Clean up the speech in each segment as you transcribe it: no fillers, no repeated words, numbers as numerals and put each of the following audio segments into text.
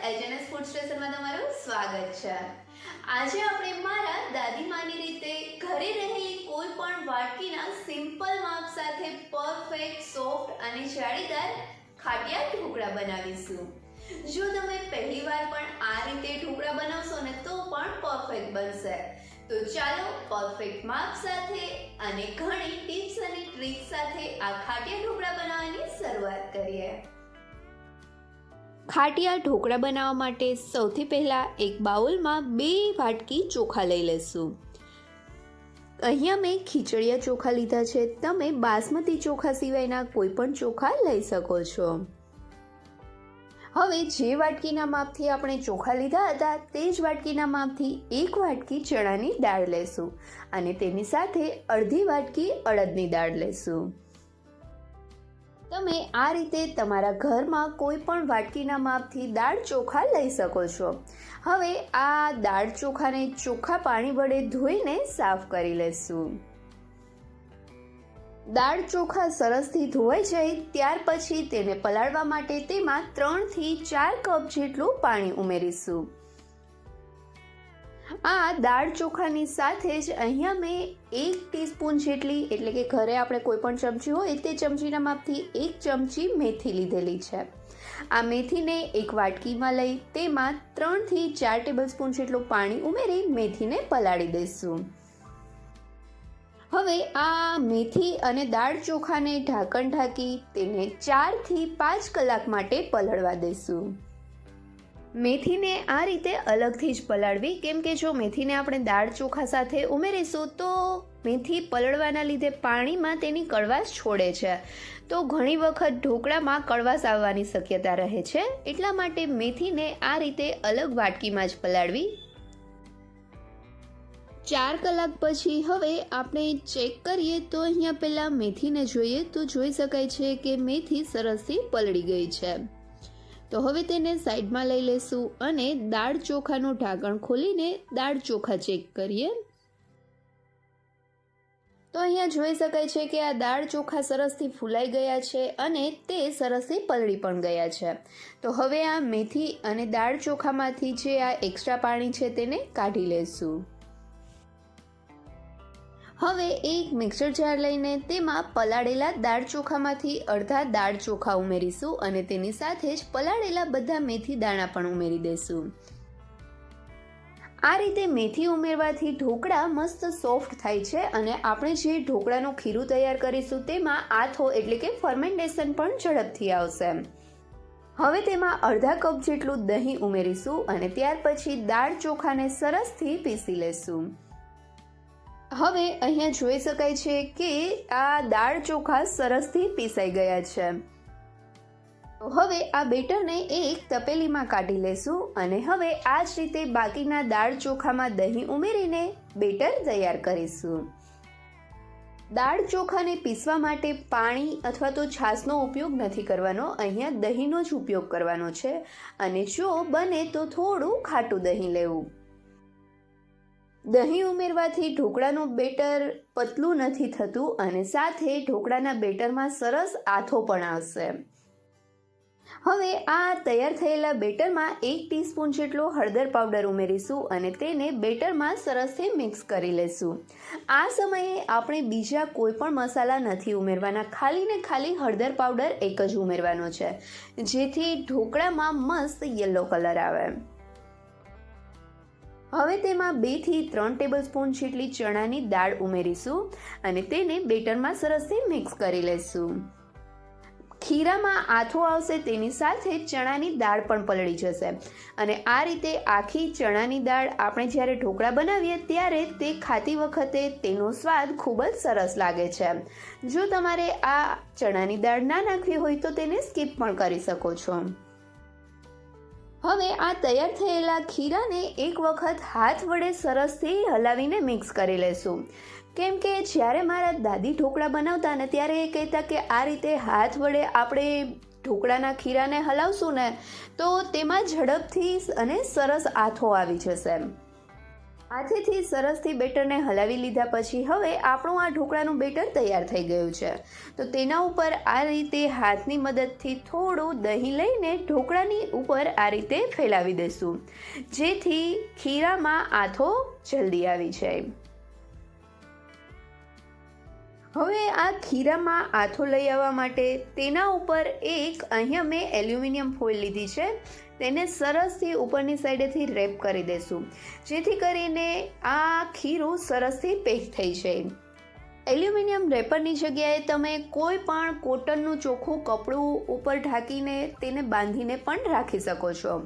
HNS food સ્ટેશનમાં તમારું સ્વાગત છે। આજે આપણે મારા દાદીમાની રીતે ઘરે રહેલી કોઈ પણ વાટકીના સિમ્પલ માપ સાથે પરફેક્ટ સોફ્ટ અને જાળીદાર ખાટિયા ઢોકળા બનાવીશું। જો તમે પહેલીવાર પણ આ રીતે ઢોકળા બનાવશો ને તો પણ પરફેક્ટ બનશે। તો ચાલો પરફેક્ટ માપ સાથે અને ઘણી ટિપ્સ અને ટ્રિક્સ સાથે આ ખાટિયા ઢોકળા બનાવવાની શરૂઆત કરીએ। ખાટિયા ઢોકળા બનાવવા માટે સૌથી પહેલાં એક બાઉલમાં 2 વાટકી ચોખા લઈ લેશું। અહીંયા મેં ખીચડિયા ચોખા લીધા છે, તમે બાસમતી ચોખા સિવાયના કોઈ પણ ચોખા લઈ શકો છો। હવે જે વાટકીના માપથી આપણે ચોખા લીધા હતા તે જ વાટકીના માપથી 1 વાટકી ચણાની દાળ લેશું અને તેની સાથે અડધી વાટકી અડદની દાળ લેશું। તમે આ રીતે તમારા ઘરમાં કોઈ પણ વાટકીના માપથી દાળ ચોખા લઈ શકો છો। હવે આ દાળ ચોખાને ચોખ્ખા પાણી વડે ધોઈને સાફ કરી લેશું। દાળ ચોખા સરસથી ધોવાઈ જાય ત્યાર પછી તેને પલાળવા માટે તેમાં 3 થી 4 કપ જેટલું પાણી ઉમેરીશું। આ દાળ ચોખાની સાથે જ અહીંયા મેં 1 ટીસ્પૂન જેટલી એટલે કે ઘરે આપણે કોઈ પણ ચમચી હોય તે ચમચીના માપથી 1 ચમચી મેથી લીધેલી છે। આ મેથીને એક વાટકીમાં લઈ તેમાં 3 થી 4 ટેબલસ્પૂન જેટલું પાણી ઉમેરી મેથીને પલાળી દઈશું। હવે આ મેથી અને દાળ ચોખાને ઢાંકણ ઢાંકી તેને 4 થી 5 કલાક માટે પલળવા દઈશું। મેથીને આ રીતે અલગથી જ પલાળવી, કેમ કે જો મેથીને આપણે દાળ ચોખા સાથે ઉમેરીશું તો મેથી પલળવાના લીધે પાણીમાં તેની કડવાશ છોડે છે, તો ઘણી વખત ઢોકળામાં કડવાશ આવવાની શક્યતા રહે છે। એટલા માટે મેથીને આ રીતે અલગ વાટકીમાં જ પલાળવી। 4 કલાક પછી હવે આપણે ચેક કરીએ તો અહીંયા પહેલાં મેથીને જોઈએ તો જોઈ શકાય છે કે મેથી સરસથી પલળી ગઈ છે। તો હવે તેને સાઈડમાં લઈ લેશું અને દાળ ચોખાનું ઢાંકણ ખોલીને દાળ ચોખા ચેક કરીએ। તો અહીંયા જોઈ શકાય છે કે આ દાળ ચોખા સરસથી ફૂલાઈ ગયા છે અને તે સરસથી પલળી પણ ગયા છે। તો હવે આ મેથી અને દાળ ચોખામાંથી જે આ એક્સ્ટ્રા પાણી છે તેને કાઢી લેશું। હવે એક મિક્સર જાર લઈને તેમાં પલાળેલા દાળ ચોખામાંથી અડધા દાળ ચોખા ઉમેરીશું અને તેની સાથે જ પલાળેલા બધા મેથી દાણા પણ ઉમેરી દઈશું। આ રીતે મેથી ઉમેરવાથી ઢોકળા મસ્ત સોફ્ટ થાય છે અને આપણે જે ઢોકળાનું ખીરું તૈયાર કરીશું તેમાં આથો એટલે કે ફર્મેન્ટેશન પણ ઝડપથી આવશે। હવે તેમાં અડધા કપ જેટલું દહીં ઉમેરીશું અને ત્યાર પછી દાળ ચોખાને સરસથી પીસી લેશું। હવે અહીંયા જોઈ શકાય છે કે આ દાળ ચોખા સરસથી પીસાઈ ગયા છે। તો હવે આ બેટરને એક તપેલીમાં કાઢી લેશું અને હવે આ જ રીતે બાકીના દાળ ચોખામાં દહીં ઉમેરીને બેટર તૈયાર કરીશું। દાળ ચોખાને પીસવા માટે પાણી અથવા તો છાશનો ઉપયોગ નથી કરવાનો, અહીંયા દહીંનો જ ઉપયોગ કરવાનો છે અને જો બને તો થોડું ખાટું દહીં લેવું। દહીં ઉમેરવાથી ઢોકળાનું બેટર પતલું નથી થતું અને સાથે ઢોકળાના બેટરમાં સરસ આથો પણ આવશે। હવે આ તૈયાર થયેલા બેટરમાં 1 ટીસ્પૂન જેટલો હળદર પાવડર ઉમેરીશું અને તેને બેટરમાં સરસથી મિક્સ કરી લેશું। આ સમયે આપણે બીજા કોઈ પણ મસાલા નથી ઉમેરવાના, ખાલી ને ખાલી હળદર પાવડર એક જ ઉમેરવાનો છે, જેથી ઢોકળામાં મસ્ત યલો કલર આવે। હવે તેમાં 2 થી 3 ટેબલસ્પૂન જેટલી ચણાની દાળ ઉમેરીશું અને તેને બેટરમાં સરસથી મિક્સ કરી લેશું। ખીરામાં આથો આવશે તેની સાથે ચણાની દાળ પણ પલળી જશે અને આ રીતે આખી ચણાની દાળ આપણે જ્યારે ઢોકળા બનાવીએ ત્યારે તે ખાતી વખતે તેનો સ્વાદ ખૂબ જ સરસ લાગે છે। જો તમારે આ ચણાની દાળ ના નાખવી હોય તો તેને સ્કીપ પણ કરી શકો છો। હવે આ તૈયાર થયેલા ખીરાને એક વખત હાથ વડે સરસથી હલાવીને મિક્સ કરી લેશું, કેમ કે જ્યારે મારા દાદી ઢોકળા બનાવતા ને ત્યારે એ કહેતા કે આ રીતે હાથ વડે આપણે ઢોકળાના ખીરાને હલાવશું ને તો તેમાં ઝડપથી અને સરસ આથો આવી જશે। હાથેથી સરસથી બેટરને હલાવી લીધા પછી હવે આપણું આ ઢોકળાનું બેટર તૈયાર થઈ ગયું છે. તો તેના ઉપર આ રીતે હાથની મદદથી થોડું દહીં લઈને ઢોકળાની ઉપર આ રીતે ફેલાવી દેશું, જેથી ખીરામાં આથો જલ્દી આવી જાય. હવે આ ખીરામાં આથો લઈ આવવા માટે તેના ઉપર અહીંયા મેં એલ્યુમિનિયમ ફોઇલ લીધી છે, તેને સરસથી ઉપરની સાઈડેથી રેપ કરી દેશું, જેથી કરીને આ ખીરું સરસથી પેક થઈ જાય. એલ્યુમિનિયમ રેપરની જગ્યાએ તમે કોઈ પણ કોટનનું ચોખ્ખું કપડું ઉપર ઢાંકીને તેને બાંધીને પણ રાખી શકો છો.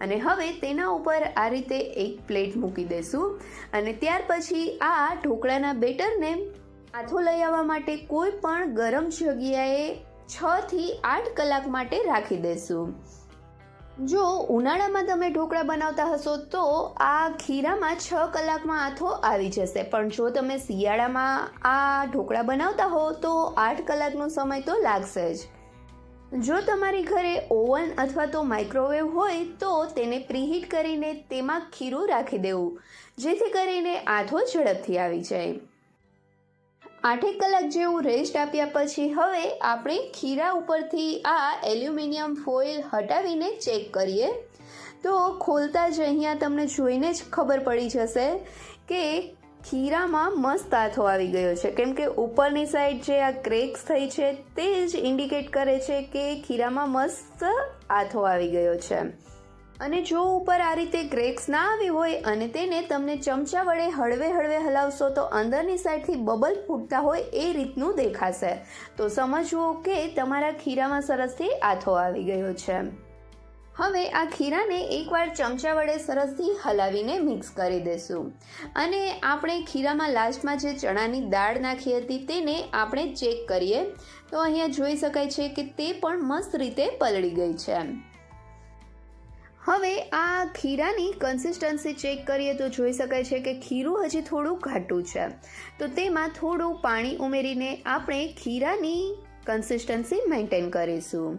અને હવે તેના ઉપર આ રીતે એક પ્લેટ મૂકી દેશું અને ત્યાર પછી આ ઢોકળાના બેટરને આથો લઈ આવવા માટે કોઈ પણ ગરમ જગ્યાએ 6 થી 8 કલાક માટે રાખી દેશું. જો ઉનાળામાં તમે ઢોકળા બનાવતા હશો તો આ ખીરામાં 6 કલાકમાં આથો આવી જશે, પણ જો તમે શિયાળામાં આ ઢોકળા બનાવતા હો તો 8 કલાકનો સમય તો લાગશે જ. જો તમારી ઘરે ઓવન અથવા તો માઇક્રોવેવ હોય તો તેને પ્રીહીટ કરીને તેમાં ખીરું રાખી દેવું, જેથી કરીને આથો ઝડપથી આવી જાય. 8 કલાક જેવું રેસ્ટ આપ્યા પછી હવે આપણે ખીરા ઉપરથી આ એલ્યુમિનિયમ ફોઇલ હટાવીને ચેક કરીએ. તો ખોલતા જ અહીંયા તમને જોઈને જ ખબર પડી જશે કે ખીરામાં મસ્ત આથો આવી ગયો છે, કેમ કે ઉપરની સાઈડ જે આ ક્રેક્સ થઈ છે તે જ ઇન્ડિકેટ કરે છે કે ખીરામાં મસ્ત આથો આવી ગયો છે. અને જો ઉપર આ રીતે ક્રેક્સ ના આવી હોય અને તેને તમને ચમચા વડે હળવે હળવે હલાવશો તો અંદરની સાઈડથી બબલ ફૂટતા હોય એ રીતનું દેખાશે, તો સમજવું કે તમારા ખીરામાં સરસથી આથો આવી ગયો છે. હવે આ ખીરાને એકવાર ચમચા વડે સરસથી હલાવીને મિક્સ કરી દેશું અને આપણે ખીરામાં લાસ્ટમાં જે ચણાની દાળ નાખી હતી તેને આપણે ચેક કરીએ. તો અહીંયા જોઈ શકાય છે કે તે પણ મસ્ત રીતે પલળી ગઈ છે. હવે આ ખીરાની કન્સિસ્ટન્સી ચેક કરીએ તો જોઈ શકાય છે કે ખીરું હજી થોડું ઘાટું છે, તો તેમાં થોડું પાણી ઉમેરીને આપણે ખીરાની કન્સિસ્ટન્સી મેન્ટેન કરીશું.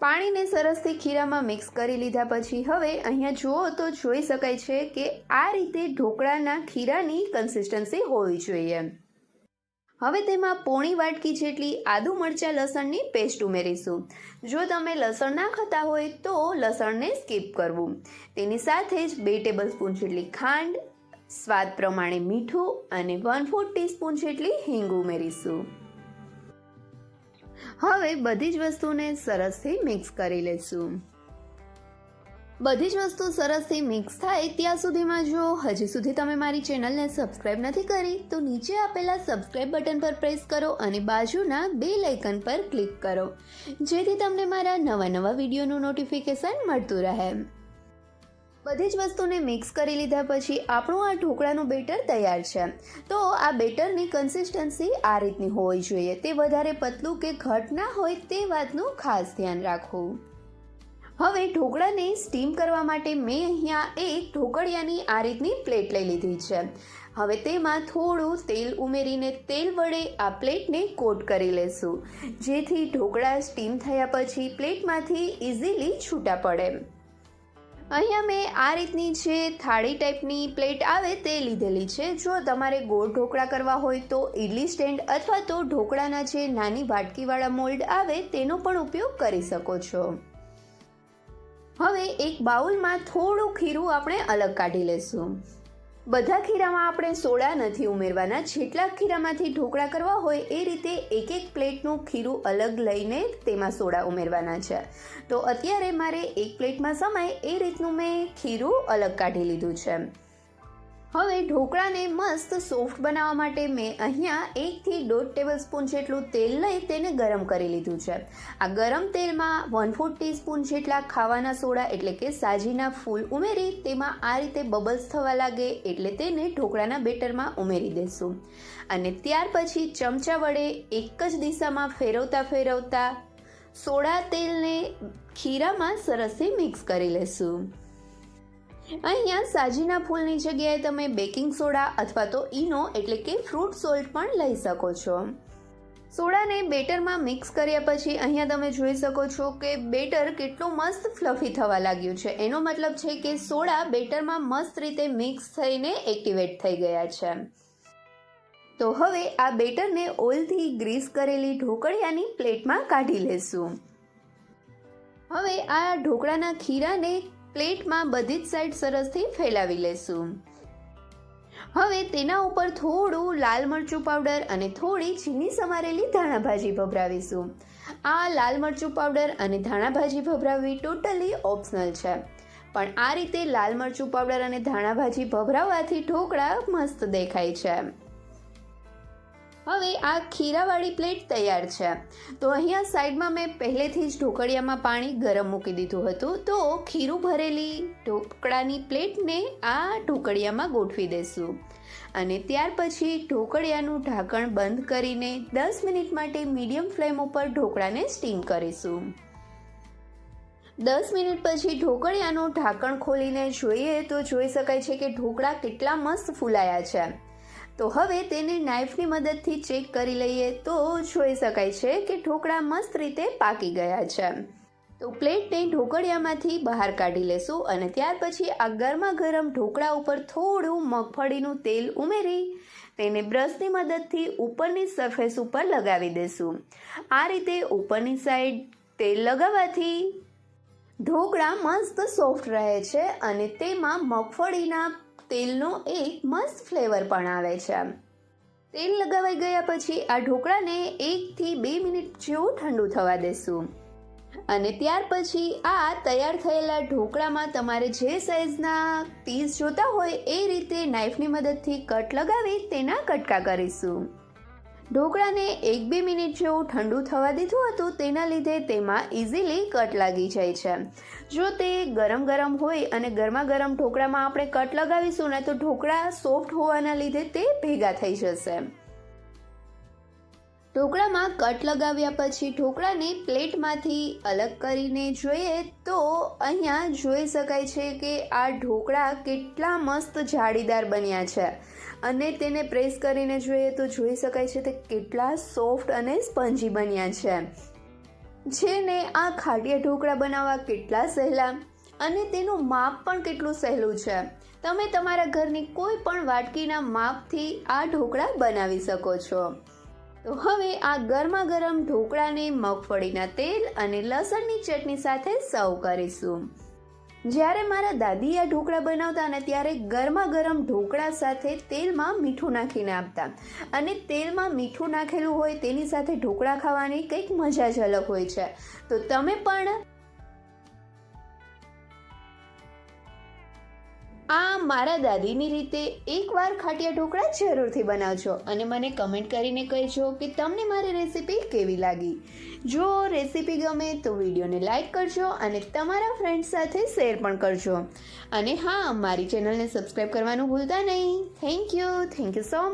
પાણીને સરસથી ખીરામાં મિક્સ કરી લીધા પછી હવે અહીંયા જુઓ તો જોઈ શકાય છે કે આ રીતે ઢોકળાના ખીરાની કન્સિસ્ટન્સી હોવી જોઈએ. હવે તેમાં પોણી વાટકી જેટલી આદુ મરચાં લસણની પેસ્ટ ઉમેરીશું. જો તમે લસણ ના ખાતા હોય તો લસણને સ્કીપ કરવું. તેની સાથે જ 2 ટેબલસ્પૂન જેટલી ખાંડ, સ્વાદ પ્રમાણે મીઠું અને 1/4 ટીસ્પૂન જેટલી હિંગ ઉમેરીશું. હવે બધી જ વસ્તુને સરસથી મિક્સ કરી લેશું. બધી જ વસ્તુ સરસથી મિક્સ થાય ત્યાં સુધીમાં જો હજી સુધી તમે મારી ચેનલને સબસ્ક્રાઇબ નથી કરી તો નીચે આપેલા સબસ્ક્રાઇબ બટન પર પ્રેસ કરો અને બાજુના બેલ આઇકન પર ક્લિક કરો, જેથી તમને મારા નવા વિડીયોનું નોટિફિકેશન મળતું રહે. બધી જ વસ્તુને મિક્સ કરી લીધા પછી આપણું આ ઢોકળાનું બેટર તૈયાર છે. તો આ બેટરની કન્સિસ્ટન્સી આ રીતની હોવી જોઈએ, તે વધારે પતલું કે ઘટ ના હોય તે વાતનું ખાસ ધ્યાન રાખવું. હવે ઢોકળાને સ્ટીમ કરવા માટે મેં અહીંયા એક ઢોકળિયાની આ રીતની પ્લેટ લઈ લીધી છે. હવે તેમાં થોડું તેલ ઉમેરીને તેલ વડે આ પ્લેટને કોટ કરી લેશું, જેથી ઢોકળા સ્ટીમ થયા પછી પ્લેટમાંથી ઇઝીલી છૂટા પડે. અહીંયા મેં આ રીતની જે થાળી ટાઈપની પ્લેટ આવે તે લીધેલી છે. જો તમારે ગોળ ઢોકળા કરવા હોય તો ઇડલી સ્ટેન્ડ અથવા તો ઢોકળાના જે નાની વાટકીવાળા મોલ્ડ આવે તેનો પણ ઉપયોગ કરી શકો છો. હવે એક બાઉલમાં થોડું ખીરું આપણે અલગ કાઢી લેશું. બધા ખીરામાં આપણે સોડા નથી ઉમેરવાના, જેટલા ખીરામાંથી ઢોકળા કરવા હોય એ રીતે એક પ્લેટનું ખીરું અલગ લઈને તેમાં સોડા ઉમેરવાના છે. તો અત્યારે મારે એક પ્લેટમાં સમાય એ રીતનું મેં ખીરું અલગ કાઢી લીધું છે. હવે ઢોકળાને મસ્ત સોફ્ટ બનાવવા માટે મેં અહીંયા 1 થી 1.5 ટેબલસ્પૂન જેટલું તેલ લઈ તેને ગરમ કરી લીધું છે. આ ગરમ તેલમાં 1/4 ટીસ્પૂન જેટલા ખાવાના સોડા એટલે કે સાજીના ફૂલ ઉમેરી તેમાં આ રીતે બબલ્સ થવા લાગે એટલે તેને ઢોકળાના બેટરમાં ઉમેરી દેશું અને ત્યાર પછી ચમચા વડે એક જ દિશામાં ફેરવતા સોડા તેલને ખીરામાં સરસથી મિક્સ કરી લેશું. અહીંયા સાજીના ફૂલની જગ્યાએ તમે બેકિંગ સોડા અથવા તો ઈનો એટલે કે ફ્રૂટ સોલ્ટ પણ લઈ શકો છો. સોડાને બેટરમાં મિક્સ કર્યા પછી અહીંયા તમે જોઈ શકો છો કે બેટર કેટલું મસ્ત ફ્લફી થવા લાગ્યું છે. એનો મતલબ છે કે સોડા બેટરમાં મસ્ત રીતે મિક્સ થઈને એક્ટિવેટ થઈ ગયા છે. તો હવે આ બેટરને ઓઇલથી ગ્રીસ કરેલી ઢોકળિયાની પ્લેટમાં કાઢી લેશું. હવે આ ઢોકળાના ખીરાને પ્લેટમાં બધી જ સાઈડ સરસથી ફેલાવી લેશું. હવે તેના ઉપર થોડું લાલ મરચું પાવડર અને થોડી ઝીણી સમારેલી ધાણાભાજી ભભરાવીશું. આ લાલ મરચું પાવડર અને ધાણાભાજી ભભરાવવી ટોટલી ઓપ્શનલ છે, પણ આ રીતે લાલ મરચું પાવડર અને ધાણાભાજી ભભરાવવાથી ઢોકળા મસ્ત દેખાય છે. હવે આ ખીરાવાળી પ્લેટ તૈયાર છે. તો અહીંયા સાઈડમાં મેં પહેલેથી જ ઢોકળિયામાં પાણી ગરમ મૂકી દીધું હતું. તો ખીરું ભરેલી ઢોકળાની પ્લેટને આ ઢોકળિયામાં ગોઠવી દેશું અને ત્યાર પછી ઢોકળિયાનું ઢાંકણ બંધ કરીને 10 મિનિટ માટે મીડિયમ ફ્લેમ ઉપર ઢોકળાને સ્ટીમ કરીશું. 10 મિનિટ પછી ઢોકળિયાનું ઢાંકણ ખોલીને જોઈએ તો જોઈ શકાય છે કે ઢોકળા કેટલા મસ્ત ફૂલાયા છે. તો હવે તેને નાઈફની મદદથી ચેક કરી લઈએ તો જોઈ શકાય છે કે ઢોકળા મસ્ત રીતે પાકી ગયા છે. તો પ્લેટને ઢોકળિયામાંથી બહાર કાઢી લેશું અને ત્યાર પછી આ ગરમા ગરમ ઢોકળા ઉપર થોડું મગફળીનું તેલ ઉમેરી તેને બ્રશની મદદથી ઉપરની સરફેસ ઉપર લગાવી દેશું. આ રીતે ઉપરની સાઈડ તેલ લગાવવાથી ઢોકળા મસ્ત સોફ્ટ રહે છે અને તેમાં મગફળીના તેલનો એક મસ્ત ફ્લેવર પણ આવે છે. તેલ લગાવાઈ ગયા પછી આ ઢોકળાને 1 થી 2 મિનિટ જેવું ઠંડુ થવા દેશું અને ત્યાર પછી આ તૈયાર થયેલા ઢોકળામાં તમારે જે સાઈઝના પીસ જોતા હોય એ રીતે નાઈફની મદદથી કટ લગાવી તેના કટકા કરીશું. ઢોકળાને 1-2 મિનિટ જેવું ઠંડુ થવા દીધું હતું, તેના લીધે તેમાં ઇઝીલી કટ લાગી જાય છે. જો તે ગરમ ગરમ હોય અને ગરમા ગરમ ઢોકળામાં આપણે કટ લગાવીશું ને તો ઢોકળા સોફ્ટ હોવાના લીધે તે ભેગા થઈ જશે. ઢોકળામાં કટ લગાવ્યા પછી ઢોકળાને પ્લેટમાંથી અલગ કરીને જોઈએ તો અહીંયા જોઈ શકાય છે કે આ ઢોકળા કેટલા મસ્ત જાળીદાર બન્યા છે અને તેને પ્રેસ કરીને જોઈએ તો જોઈ શકાય છે તે કેટલા સોફ્ટ અને સ્પંજી બન્યા છે. જેને આ ખાટિયા ઢોકળા બનાવવા કેટલા સહેલા અને તેનું માપ પણ કેટલું સહેલું છે. તમે તમારા ઘરની કોઈ પણ વાટકીના માપથી આ ઢોકળા બનાવી શકો છો. તો હવે આ ગરમા ગરમ ઢોકળાને મગફળીના તેલ અને લસણની ચટણી સાથે સર્વ કરીશું. જ્યારે મારા દાદી આ ઢોકળા બનાવતા ને ત્યારે ગરમા ગરમ ઢોકળા સાથે તેલમાં મીઠું નાખીને આપતા અને તેલમાં મીઠું નાખેલું હોય તેની સાથે ઢોકળા ખાવાની કંઈક મજા જ અલગ હોય છે. તો તમે પણ આ મારા દાદીની રીતે એકવાર ખાટિયા ઢોકળા જરૂરથી બનાવજો અને મને કમેન્ટ કરીને કહેજો કે તમને મારી રેસીપી કેવી લાગી. જો રેસીપી ગમે તો વિડીયોને લાઈક કરજો અને તમારા ફ્રેન્ડ્સ સાથે શેર પણ કરજો. અને હા, મારી ચેનલને સબસ્ક્રાઈબ કરવાનું ભૂલતા નહીં. Thank you so much.